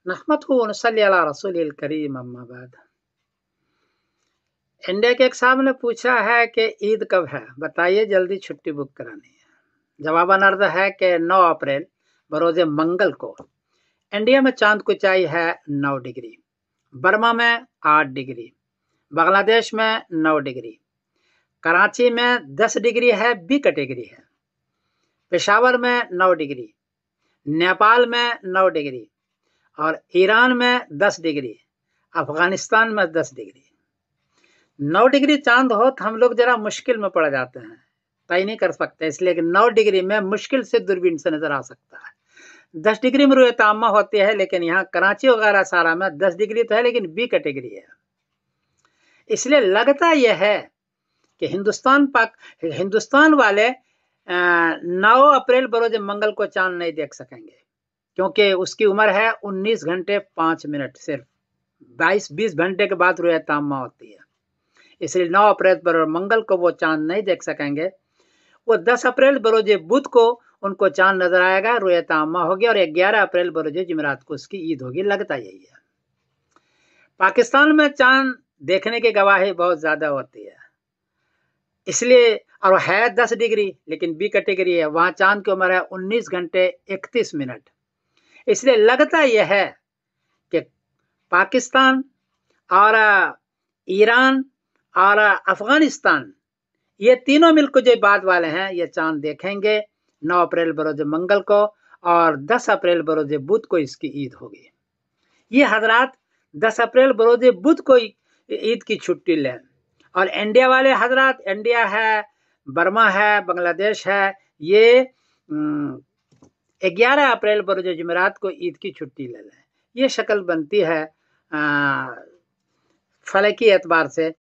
नहमदहु व नसल्ली अला रसूलिल करीम अम्मा बाद। इंडिया के एक साहब ने पूछा है कि ईद कब है, बताइए जल्दी छुट्टी बुक करानी है। जवाबन अर्ज है कि 9 अप्रैल बरोज मंगल को इंडिया में चांद की ऊंचाई है 9 डिग्री, बर्मा में 8 डिग्री, बांग्लादेश में 9 डिग्री, कराची में 10 डिग्री है, बी कैटेगरी है, पेशावर में 9 डिग्री, नेपाल में 9 डिग्री और ईरान में 10 डिग्री, अफगानिस्तान में 10 डिग्री। 9 डिग्री चांद हो तो हम लोग जरा मुश्किल में पड़ जाते हैं, तय नहीं कर सकते, इसलिए कि 9 डिग्री में मुश्किल से दूरबीन से नजर आ सकता है। 10 डिग्री में रुए तामा होती है, लेकिन यहाँ कराची वगैरह सारा में 10 डिग्री तो है, लेकिन बी कैटेगरी है। इसलिए लगता यह है कि हिंदुस्तान वाले 9 अप्रैल बरोज मंगल को चांद नहीं देख सकेंगे, क्योंकि उसकी उम्र है 19 घंटे 5 मिनट, सिर्फ 22-20 घंटे के बाद रुए तामा होती है। इसलिए 9 अप्रैल पर मंगल को वो चांद नहीं देख सकेंगे। वो 10 अप्रैल बरोज बुध को उनको चांद नजर आएगा, रुए तामा होगी, और 11 अप्रैल बरोज जुमेरात को उसकी ईद होगी। लगता यही है। पाकिस्तान में चांद देखने की गवाही बहुत ज्यादा होती है, इसलिए, और है 10 डिग्री लेकिन बी कैटेगरी है, वहां चांद की उम्र है 19 घंटे 31 मिनट। इसलिए लगता यह है कि पाकिस्तान और ईरान और अफगानिस्तान, ये तीनों मिलकर जो बाद वाले हैं, ये चांद देखेंगे 9 अप्रैल बरोज मंगल को, और 10 अप्रैल बरोज बुध को इसकी ईद होगी। ये हजरात 10 अप्रैल बरोज बुध को ईद की छुट्टी लें, और इंडिया वाले हजरात, इंडिया है, बर्मा है, बांग्लादेश है, ये 11 अप्रैल बरोज जुमेरात को ईद की छुट्टी ले लें। ये शक्ल बनती है फलकी एतबार से।